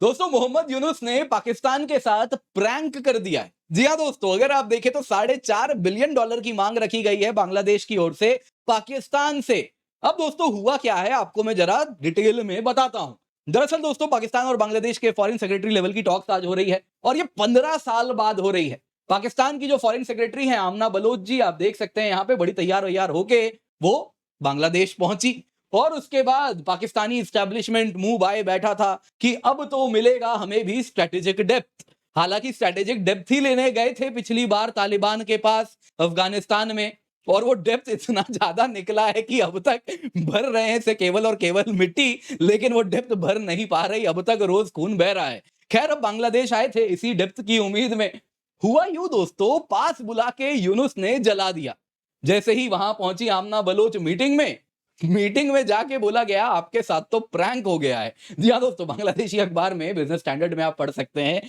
दोस्तों मोहम्मद यूनुस ने पाकिस्तान के साथ प्रैंक कर दिया है। जी हाँ दोस्तों, अगर आप देखें तो $4.5 बिलियन की मांग रखी गई है बांग्लादेश की ओर से पाकिस्तान से। अब दोस्तों हुआ क्या है आपको मैं जरा डिटेल में बताता हूं। दरअसल दोस्तों पाकिस्तान और बांग्लादेश के फॉरेन सेक्रेटरी लेवल की टॉक्स आज हो रही है और ये 15 साल बाद हो रही है। पाकिस्तान की जो फॉरेन सेक्रेटरी है आमना बलोच जी, आप देख सकते हैं यहाँ पे बड़ी तैयार वैयार होके वो बांग्लादेश पहुंची और उसके बाद पाकिस्तानी इस्टेब्लिशमेंट मुंह बाए बैठा था कि अब तो मिलेगा हमें भी स्ट्रेटेजिक डेप्थ। हालांकि स्ट्रेटेजिक डेप्थ ही लेने गए थे पिछली बार तालिबान के पास अफगानिस्तान में, और वो डेप्थ इतना ज्यादा निकला है कि अब तक भर रहे हैं से केवल और केवल मिट्टी, लेकिन वो डेप्थ भर नहीं पा रही, अब तक रोज खून बह रहा है। खैर अब बांग्लादेश आए थे इसी डेप्थ की उम्मीद में। हुआ यूं दोस्तों, पास बुला के यूनुस ने जला दिया। जैसे ही वहां पहुंची आमना बलोच मीटिंग में जाके बोला गया आपके साथ तो प्रैंक हो गया है। जी हाँ दोस्तों, बांग्लादेशी अखबार में बिजनेस स्टैंडर्ड में आप पढ़ सकते हैं,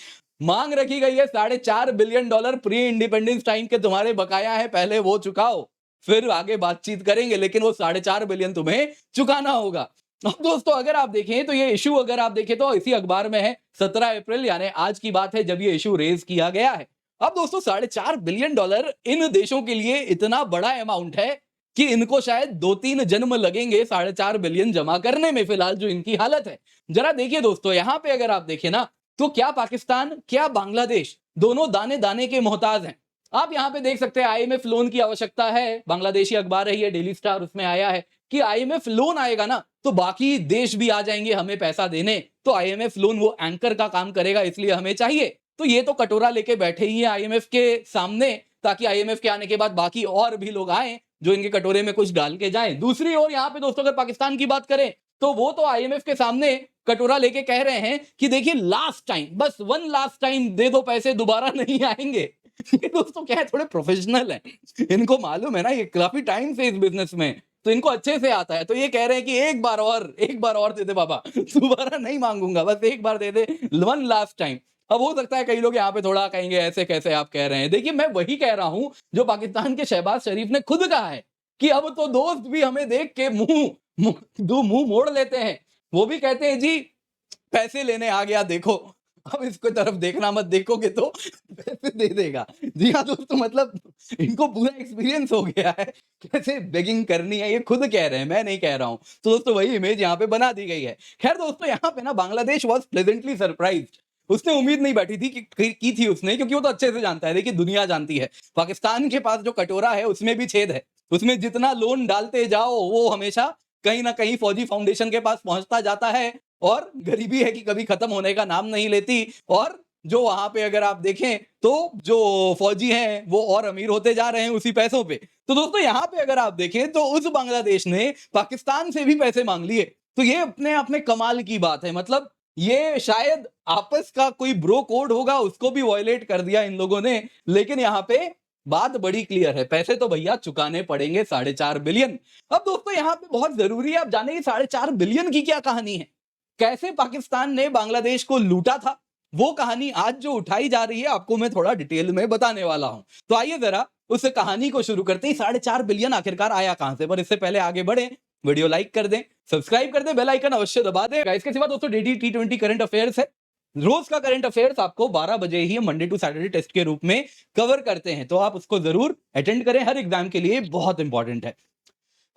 मांग रखी गई है $4.5 बिलियन प्री इंडिपेंडेंस टाइम के तुम्हारे बकाया है, पहले वो चुकाओ फिर आगे बातचीत करेंगे, लेकिन वो $4.5 बिलियन तुम्हें चुकाना होगा। अब दोस्तों अगर आप देखें तो ये इशू अगर आप देखें तो इसी अखबार में है, 17 अप्रैल यानी आज की बात है जब ये इशू रेज किया गया है। अब दोस्तों $4.5 बिलियन इन देशों के लिए इतना बड़ा अमाउंट है कि इनको शायद 2-3 जन्म लगेंगे $4.5 बिलियन जमा करने में, फिलहाल जो इनकी हालत है। जरा देखिए दोस्तों, यहां पे अगर आप देखें ना तो क्या पाकिस्तान क्या बांग्लादेश दोनों दाने दाने के मोहताज हैं। आप यहां पे देख सकते हैं आईएमएफ लोन की आवश्यकता है। बांग्लादेशी अखबार है ये डेली स्टार, उसमें आया है कि आईएमएफ लोन आएगा ना तो बाकी देश भी आ जाएंगे हमें पैसा देने, तो आईएमएफ लोन वो एंकर का काम करेगा, इसलिए हमें चाहिए। तो ये तो कटोरा लेके बैठे ही है आईएमएफ के सामने, ताकि आईएमएफ के आने के बाद बाकी और भी लोग आए जो इनके कटोरे में कुछ डाल के जाएं। दूसरी ओर यहाँ पे दोस्तों अगर पाकिस्तान की बात करें तो वो तो आईएमएफ के सामने कटोरा लेके कह रहे हैं कि देखिए लास्ट टाइम, बस वन लास्ट टाइम दे दो पैसे, दोबारा नहीं आएंगे। ये दोस्तों क्या है, थोड़े प्रोफेशनल हैं, इनको मालूम है ना ये काफी टाइम से इस बिजनेस में, तो इनको अच्छे से आता है। तो ये कह रहे हैं कि एक बार और दे दे बाबा, दोबारा नहीं मांगूंगा, बस एक बार दे दे, वन लास्ट टाइम। अब हो सकता है कई लोग यहाँ पे थोड़ा कहेंगे ऐसे कैसे आप कह रहे हैं। देखिए मैं वही कह रहा हूं जो पाकिस्तान के शहबाज शरीफ ने खुद कहा है कि अब तो दोस्त भी हमें देख के मुंह मोड़ लेते हैं। वो भी कहते हैं जी पैसे लेने आ गया देखो, अब इसको तरफ देखना मत, देखोगे तो पैसे दे देगा। जी हाँ दोस्तों, मतलब इनको पूरा एक्सपीरियंस हो गया है कैसे बेगिंग करनी है, ये खुद कह रहे हैं, मैं नहीं कह रहा हूं। तो दोस्तों वही इमेज यहाँ पे बना दी गई है। खैर दोस्तों यहाँ पे ना बांग्लादेश वॉज प्लेजेंटली सरप्राइज्ड। उसने उम्मीद नहीं बैठी थी की थी उसने, क्योंकि वो तो अच्छे से जानता है, देखिए दुनिया जानती है पाकिस्तान के पास जो कटोरा है उसमें भी छेद है, उसमें जितना लोन डालते जाओ वो हमेशा कहीं ना कहीं फौजी फाउंडेशन के पास पहुंचता जाता है, और गरीबी है कि कभी खत्म होने का नाम नहीं लेती। और जो वहां पे अगर आप देखें तो जो फौजी हैं वो और अमीर होते जा रहे हैं उसी पैसों पे। तो दोस्तों यहाँ पे अगर आप देखें तो उस बांग्लादेश ने पाकिस्तान से भी पैसे मांग लिए, तो ये अपने आप में कमाल की बात है। मतलब ये शायद आपस का कोई ब्रो कोड होगा, उसको भी वॉयलेट कर दिया इन लोगों ने, लेकिन यहाँ पे बात बड़ी क्लियर है, पैसे तो भैया चुकाने पड़ेंगे $4.5 बिलियन। अब दोस्तों यहाँ पे बहुत जरूरी है आप जाने कि $4.5 बिलियन की क्या कहानी है, कैसे पाकिस्तान ने बांग्लादेश को लूटा था, वो कहानी आज जो उठाई जा रही है आपको मैं थोड़ा डिटेल में बताने वाला हूं। तो आइए जरा उस कहानी को शुरू करते हैं। $4.5 बिलियन आखिरकार आया कहां से, पर इससे पहले आगे बढ़े वीडियो लाइक कर दें, सब्सक्राइब कर दें, बेल आइकन अवश्य दबा दें। इसके सिवा दोस्तों डेली T20 करंट अफेयर्स है, रोज का करंट अफेयर्स आपको 12 बजे ही मंडे टू सैटरडे टेस्ट के रूप में कवर करते हैं, तो आप उसको जरूर अटेंड करें, हर एग्जाम के लिए बहुत इंपॉर्टेंट है।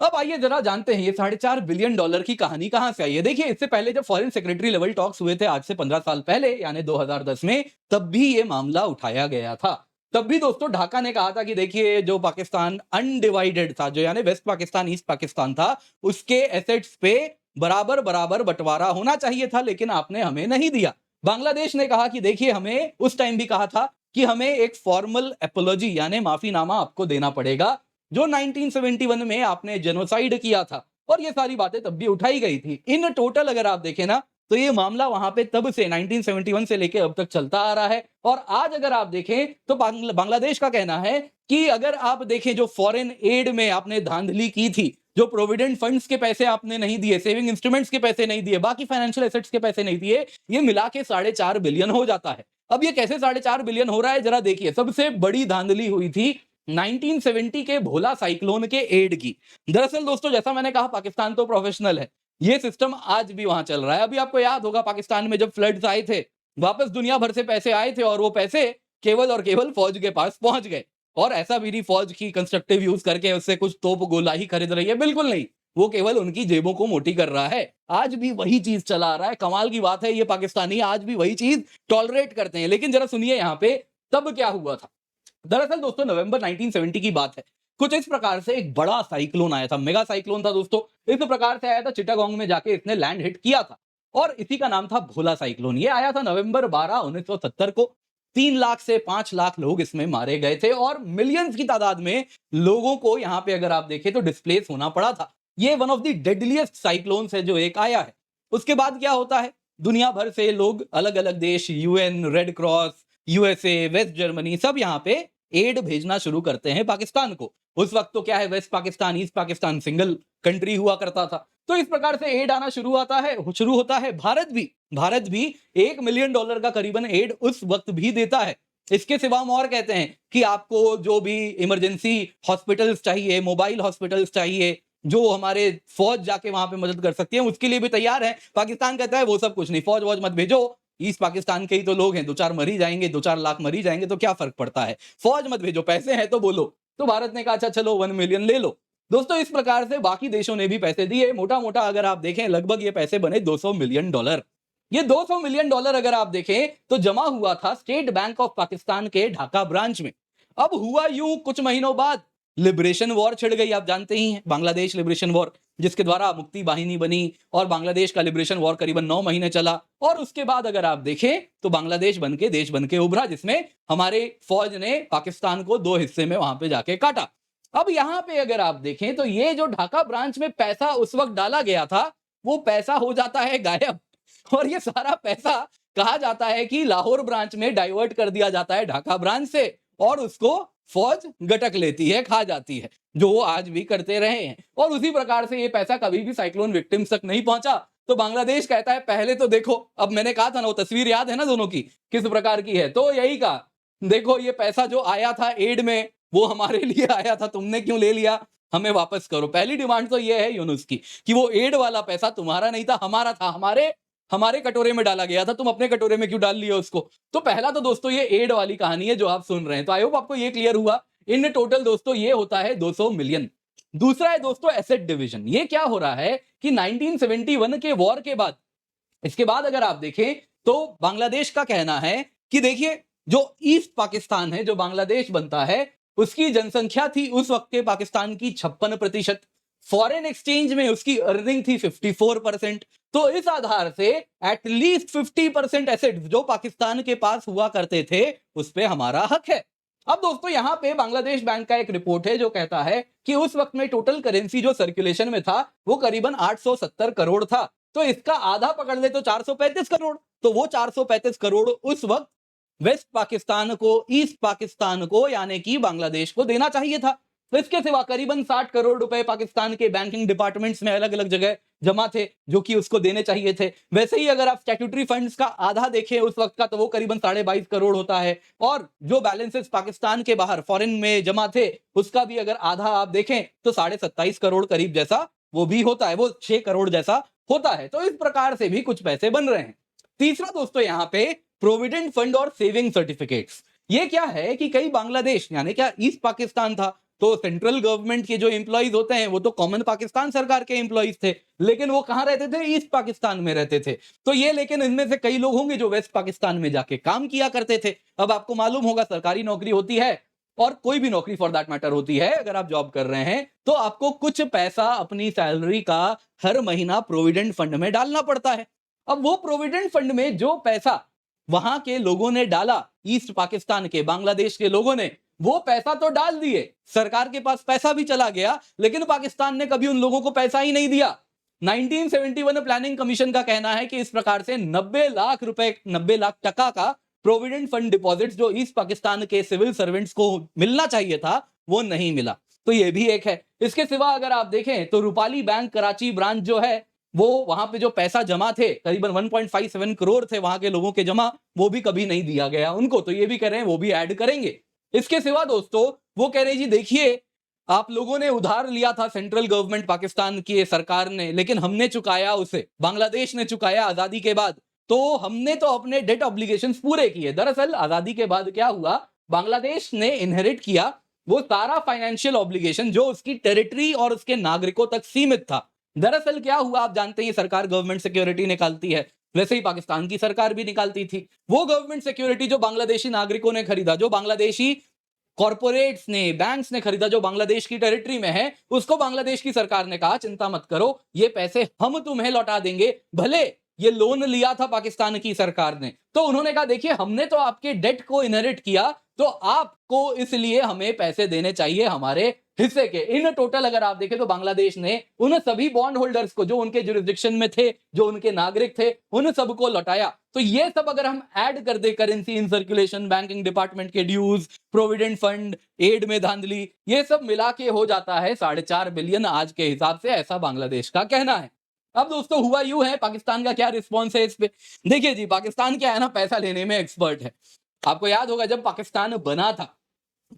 अब आइए जरा जानते हैं ये $4.5 बिलियन की कहानी कहां से आई है। देखिए इससे पहले जब फॉरेन सेक्रेटरी लेवल टॉक्स हुए थे आज से 15 साल पहले यानी 2010 में, तब भी ये मामला उठाया गया था। तब भी दोस्तों ढाका ने कहा था कि देखिए जो पाकिस्तान अनडिवाइडेड था, जो यानी वेस्ट पाकिस्तान ईस्ट पाकिस्तान था, उसके एसेट्स पे बराबर बराबर बंटवारा होना चाहिए था, लेकिन आपने हमें नहीं दिया। बांग्लादेश ने कहा कि देखिए हमें उस टाइम भी कहा था कि हमें एक फॉर्मल एपोलॉजी यानी माफीनामा आपको देना पड़ेगा, जो 1971 में आपने जेनोसाइड किया था, और ये सारी बातें तब भी उठाई गई थी। इन टोटल अगर आप देखें ना तो ये मामला वहां पे तब से 1971 से लेके अब तक चलता आ रहा है। और आज अगर आप देखें तो बांग्लादेश का कहना है कि अगर आप देखें जो फॉरेन एड में आपने धांधली की थी, जो प्रोविडेंट फंड्स के पैसे आपने नहीं दिए, सेविंग इंस्ट्रूमेंट्स के पैसे नहीं दिए, बाकी फाइनेंशियल एसेट्स के पैसे नहीं दिए, ये मिला के $4.5 बिलियन हो जाता है। अब ये कैसे $4.5 बिलियन हो रहा है जरा देखिए। सबसे बड़ी धांधली हुई थी 1970 के भोला साइक्लोन के एड की। दरअसल दोस्तों जैसा मैंने कहा पाकिस्तान तो प्रोफेशनल है, ये सिस्टम आज भी वहां चल रहा है। अभी आपको याद होगा पाकिस्तान में जब फ्लड्स आए थे, वापस दुनिया भर से पैसे आए थे और वो पैसे केवल और केवल फौज के पास पहुंच गए। और ऐसा भी नहीं फौज की कंस्ट्रक्टिव यूज करके उससे कुछ तोप गोला ही खरीद रही है, बिल्कुल नहीं। वो केवल उनकी जेबों को मोटी कर रहा है। आज भी वही चीज चला आ रहा है। कमाल की बात है, ये पाकिस्तानी आज भी वही चीज टॉलरेट करते हैं। लेकिन जरा सुनिए यहाँ पे तब क्या हुआ था। दरअसल दोस्तों नवंबर 1970 की बात है। कुछ इस प्रकार से एक बड़ा साइक्लोन आया था, मेगा साइक्लोन था दोस्तों। इस प्रकार से आया था, चिटागोंग में जाके इसने लैंड हिट किया था और इसी का नाम था भोला साइक्लोन। ये आया था नवंबर 12 1970 को। 3 लाख से 5 लाख लोग इसमें मारे गए थे और मिलियंस की तादाद में लोगों को यहां पे अगर आप देखें तो डिस्प्लेस होना पड़ा था। ये one of the deadliest cyclones है जो एक आया है। उसके बाद क्या होता है, दुनिया भर से लोग, अलग अलग देश, UN, red cross, USA, West Germany, सब यहाँ पे एड भेजना शुरू करते हैं पाकिस्तान को। उस वक्त तो क्या है, West Pakistan, East Pakistan single country हुआ करता था। तो इस प्रकार से एड आना शुरू होता है। भारत भी $1 मिलियन का करीबन एड उस वक्त भी देता है। इसके सिवा हम और कहते हैं कि आपको जो भी इमरजेंसी हॉस्पिटल्स चाहिए, मोबाइल हॉस्पिटल्स चाहिए, जो हमारे फौज जाके वहां पे मदद कर सकती है, उसके लिए भी तैयार है। पाकिस्तान कहता है वो सब कुछ नहीं, फौज वौज मत भेजो, ईस्ट पाकिस्तान के ही तो लोग हैं, 2-4 मरी जाएंगे, 2-4 लाख मरी जाएंगे तो क्या फर्क पड़ता है, फौज मत भेजो, पैसे हैं तो बोलो। तो भारत ने कहा अच्छा चलो 1 मिलियन ले लो। दोस्तों इस प्रकार से बाकी देशों ने भी पैसे दिए। मोटा मोटा अगर आप देखें लगभग ये पैसे बने $200 मिलियन। ये $200 मिलियन अगर आप देखें तो जमा हुआ था स्टेट बैंक ऑफ पाकिस्तान के ढाका ब्रांच में। अब हुआ यूं, कुछ महीनों बाद लिबरेशन वॉर छिड़ गई। आप जानते ही हैं बांग्लादेश लिबरेशन वॉर, जिसके द्वारा मुक्ति वाहिनी बनी और बांग्लादेश का लिबरेशन वॉर करीबन 9 महीने चला। और उसके बाद अगर आप देखें तो बांग्लादेश बनके देश बनके उभरा, जिसमें हमारे फौज ने पाकिस्तान को 2 हिस्से में वहां पे जाके काटा। अब यहां पे अगर आप देखें तो ये जो ढाका ब्रांच में पैसा उस वक्त डाला गया था, वो पैसा हो जाता है गायब। और ये सारा पैसा कहा जाता है कि लाहौर ब्रांच में डाइवर्ट कर दिया जाता है ढाका ब्रांच से, और उसको फौज गटक लेती है, खा जाती है, जो वो आज भी करते रहे हैं। और उसी प्रकार से ये पैसा कभी भी साइक्लोन विक्टिम्स तक नहीं पहुंचा। तो बांग्लादेश कहता है पहले तो देखो, अब मैंने कहा था ना, वो तस्वीर याद है ना दोनों की किस प्रकार की है, तो यही कहा देखो ये पैसा जो आया था एड में वो हमारे लिए आया था, तुमने क्यों ले लिया, हमें वापस करो। पहली डिमांड तो ये है यूनुस की कि वो एड वाला पैसा तुम्हारा नहीं था, हमारा था, हमारे कटोरे में डाला गया था, तुम अपने कटोरे में क्यों डाल लिया उसको। तो पहला तो दोस्तों ये एड वाली कहानी है जो आप सुन रहे हैं। तो आई होप आपको ये क्लियर हुआ। इन टोटल दोस्तों ये होता है 200 मिलियन। दूसरा है दोस्तों एसेट डिवीजन। ये क्या हो रहा है कि 1971 के वॉर के बाद, इसके बाद अगर आप देखें तो बांग्लादेश का कहना है कि देखिए जो ईस्ट पाकिस्तान है, जो बांग्लादेश बनता है, उसकी जनसंख्या थी उस वक्त के पाकिस्तान की 56%, फॉरेन एक्सचेंज में उसकी अर्निंग थी 54%। तो इस आधार से एटलीस्ट 50% एसेट जो पाकिस्तान के पास हुआ करते थे उस पे हमारा हक है। अब दोस्तों यहां पे बांग्लादेश बैंक का एक रिपोर्ट है जो कहता है कि उस वक्त में टोटल करेंसी जो सर्कुलेशन में था वो करीबन 870 करोड़ था। तो इसका आधा पकड़ ले तो 435 करोड़। तो वो 435 करोड़ उस वक्त वेस्ट पाकिस्तान को, ईस्ट पाकिस्तान को यानी कि बांग्लादेश को देना चाहिए था। तो इसके सिवा करीबन 60 करोड़ रुपए पाकिस्तान के बैंकिंग डिपार्टमेंट्स में अलग अलग जगह जमा थे जो कि उसको देने चाहिए थे। वैसे ही अगर आप स्टैट्यूटरी फंड्स का आधा देखें उस वक्त का तो वो करीबन 22.5 करोड़ होता है। और जो बैलेंसेस पाकिस्तान के बाहर फॉरेन में जमा थे उसका भी अगर आधा आप देखें तो 27.5 करोड़ करीब जैसा वो भी होता है, वो 6 करोड़ जैसा होता है। तो इस प्रकार से भी कुछ पैसे बन रहे हैं। तीसरा दोस्तों यहाँ पे प्रोविडेंट फंड और सेविंग सर्टिफिकेट्स। ये क्या है कि कई बांग्लादेश यानी क्या ईस्ट पाकिस्तान था तो सेंट्रल गवर्नमेंट के जो एम्प्लॉइज होते हैं वो तो कॉमन पाकिस्तान सरकार के एम्प्लॉइज थे, लेकिन वो कहां रहते थे, ईस्ट पाकिस्तान में रहते थे। तो ये लेकिन इनमें से कई लोग होंगे जो वेस्ट पाकिस्तान में जाके काम किया करते थे। अब आपको मालूम होगा सरकारी नौकरी होती है और कोई भी नौकरी फॉर दैट मैटर होती है, अगर आप जॉब कर रहे हैं तो आपको कुछ पैसा अपनी सैलरी का हर महीना प्रोविडेंट फंड में डालना पड़ता है। अब वो प्रोविडेंट फंड में जो पैसा वहां के लोगों ने डाला, ईस्ट पाकिस्तान के, बांग्लादेश के लोगों ने वो पैसा तो डाल दिए, सरकार के पास पैसा भी चला गया, लेकिन पाकिस्तान ने कभी उन लोगों को पैसा ही नहीं दिया। 1971 प्लानिंग कमीशन का कहना है कि इस प्रकार से 90 लाख रुपए, 90 लाख टका का प्रोविडेंट फंड डिपॉजिट जो ईस्ट पाकिस्तान के सिविल सर्वेंट्स को मिलना चाहिए था वो नहीं मिला। तो ये भी एक है। इसके सिवा अगर आप देखें तो रूपाली बैंक कराची ब्रांच जो है वो वहां पे जो पैसा जमा थे करीबन 1.57 करोड़ थे वहां के लोगों के जमा, वो भी कभी नहीं दिया गया उनको। तो ये भी कह रहे हैं वो भी ऐड करेंगे। इसके सिवा दोस्तों वो कह रहे हैं जी देखिए आप लोगों ने उधार लिया था सेंट्रल गवर्नमेंट पाकिस्तान की सरकार ने, लेकिन हमने चुकाया उसे, बांग्लादेश ने चुकाया आजादी के बाद। तो हमने तो अपने डेट ऑब्लिगेशंस पूरे किए। दरअसल आजादी के बाद क्या हुआ, बांग्लादेश ने इनहेरिट किया वो सारा फाइनेंशियल ऑब्लिगेशन जो उसकी टेरिटरी और उसके नागरिकों तक सीमित था। दरअसल क्या हुआ, आप जानते हैं सरकार गवर्नमेंट सिक्योरिटी निकालती है, वैसे ही पाकिस्तान की सरकार भी निकालती थी। वो गवर्नमेंट सिक्योरिटी जो बांग्लादेशी नागरिकों ने खरीदा, जो बांग्लादेशी कॉर्पोरेट्स ने, बैंक्स ने खरीदा, जो बांग्लादेश की टेरिटरी में है, उसको बांग्लादेश की सरकार ने कहा चिंता मत करो, ये पैसे हम तुम्हें लौटा देंगे। भले ये लोन लिया था पाकिस्तान की सरकार ने, तो उन्होंने कहा देखिए हमने तो आपके डेट को इनहेरिट किया, तो आपको इसलिए हमें पैसे देने चाहिए हमारे हिस्से के। इन टोटल अगर आप देखें तो बांग्लादेश ने उन सभी बॉन्ड होल्डर्स को जो उनके जुरिस्डिक्शन में थे, जो उनके नागरिक थे, उन सबको लौटाया। तो ये सब अगर हम ऐड कर दे, currency in circulation, banking department के ड्यूज, प्रोविडेंट फंड, एड में धांधली, ये सब मिला के हो जाता है 4.5 बिलियन आज के हिसाब से, ऐसा बांग्लादेश का कहना है। अब दोस्तों हुआ यूं है, पाकिस्तान का क्या रिस्पॉन्स है इस पे? देखिए जी, पाकिस्तान क्या है ना, पैसा लेने में एक्सपर्ट है। आपको याद होगा जब पाकिस्तान बना था,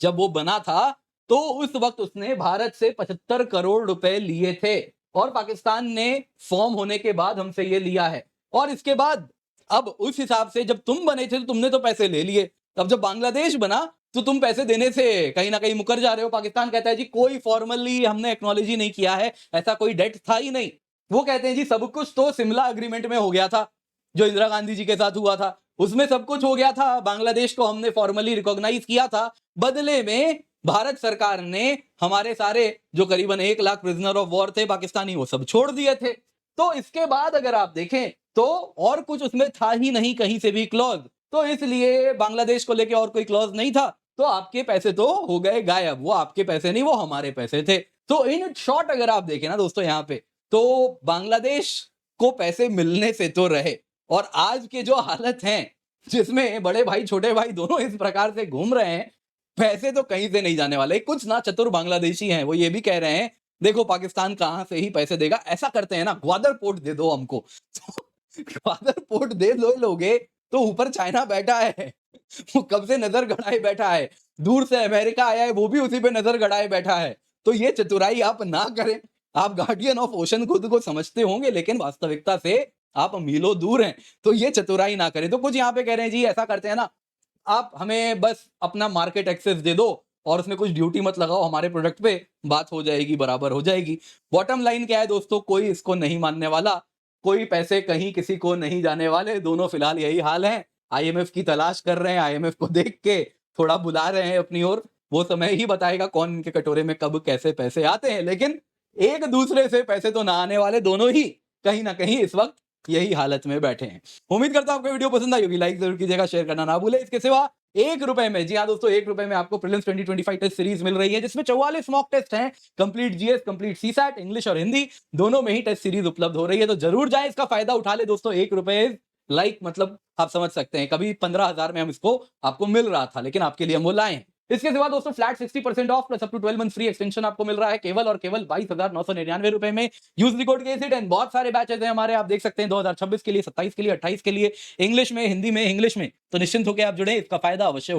जब वो बना था तो उस वक्त उसने भारत से 75 करोड़ रुपए लिए थे, और पाकिस्तान ने फॉर्म होने के बाद हमसे ये लिया है। और इसके बाद अब उस हिसाब से जब तुम बने थे तो तुमने तो पैसे ले लिए, तब जब बांग्लादेश बना तो तुम पैसे देने से कहीं ना कहीं मुकर जा रहे हो। पाकिस्तान कहता है जी कोई फॉर्मली हमने एक्नॉलेज ही नहीं किया है, ऐसा कोई डेट था ही नहीं। वो कहते हैं जी सब कुछ तो शिमला अग्रीमेंट में हो गया था, जो इंदिरा गांधी जी के साथ हुआ था, उसमें सब कुछ हो गया था, बांग्लादेश को हमने फॉर्मली रिकॉग्नाइज किया था। बदले में भारत सरकार ने हमारे सारे जो करीबन 1 लाख प्रिजनर ऑफ वॉर थे पाकिस्तानी, वो सब छोड़ दिए थे। तो इसके बाद अगर आप देखें तो और कुछ उसमें था ही नहीं कहीं से भी क्लॉज, तो इसलिए बांग्लादेश को लेके और कोई क्लॉज नहीं था। तो आपके पैसे तो हो गए गायब, वो आपके पैसे नहीं, वो हमारे पैसे थे। तो इन शॉर्ट अगर आप देखें ना दोस्तों यहाँ पे, तो बांग्लादेश को पैसे मिलने से तो रहे, और आज के जो हालत हैं जिसमें बड़े भाई छोटे भाई दोनों इस प्रकार से घूम रहे हैं, पैसे तो कहीं से नहीं जाने वाले। कुछ ना चतुर बांग्लादेशी हैं, वो ये भी कह रहे हैं देखो पाकिस्तान कहां से ही पैसे देगा, ऐसा करते हैं ना ग्वादर पोर्ट दे दो हमको। तो ग्वादर पोर्ट दे दो लोगे तो ऊपर चाइना बैठा है, वो कब से नजर गड़ाए बैठा है, दूर से अमेरिका आया है, वो भी उसी पे नजर गड़ाए बैठा है। तो ये चतुराई आप ना करें। आप गार्डियन ऑफ ओशन खुद को समझते होंगे, लेकिन वास्तविकता से आप मीलों दूर हैं, तो ये चतुराई ना करें। तो कुछ यहाँ पे कह रहे हैं जी ऐसा करते हैं ना, आप हमें बस अपना मार्केट एक्सेस दे दो और उसमें कुछ ड्यूटी मत लगाओ हमारे प्रोडक्ट पे, बात हो जाएगी, बराबर हो जाएगी। बॉटम लाइन क्या है दोस्तों, कोई इसको नहीं मानने वाला, कोई पैसे कहीं किसी को नहीं जाने वाले, दोनों फिलहाल यही हाल है। आईएमएफ की तलाश कर रहे हैं, आईएमएफ को देख के थोड़ा बुला रहे हैं अपनी ओर, वो समय ही बताएगा कौन इनके कटोरे में कब कैसे पैसे आते हैं। लेकिन एक दूसरे से पैसे तो ना आने वाले, दोनों ही कहीं ना कहीं इस वक्त यही हालत में बैठे हैं। उम्मीद करता हूं आपको वीडियो पसंद आई होगी, लाइक जरूर कीजिएगा, शेयर करना ना भूले। इसके सिवा 1 रुपए में, जी हाँ दोस्तों 1 रुपए में आपको प्रीलिम्स 2025 टेस्ट सीरीज मिल रही है, जिसमें 44 मॉक टेस्ट हैं, complete GS, complete CSAT, English और हिंदी दोनों में ही टेस्ट सीरीज उपलब्ध हो रही है। तो जरूर जाए, इसका फायदा उठा ले दोस्तों। 1 रुपए लाइक मतलब आप समझ सकते हैं, कभी 15,000 में हम इसको आपको मिल रहा था, लेकिन आपके लिए हम वो लाए हैं। इसके सिवा दोस्तों flat 60% off plus up to 12 month free extension आपको मिल रहा है केवल और केवल 22,999 रुपए में। यूज कोड केसिट एंड बहुत सारे बैचेस हैं हमारे, आप देख सकते हैं 2026 के लिए, 27 के लिए, 28 के लिए, इंग्लिश में, हिंदी में, इंग्लिश में। तो निश्चिंत होकर आप जुड़े, इसका फायदा अवश्य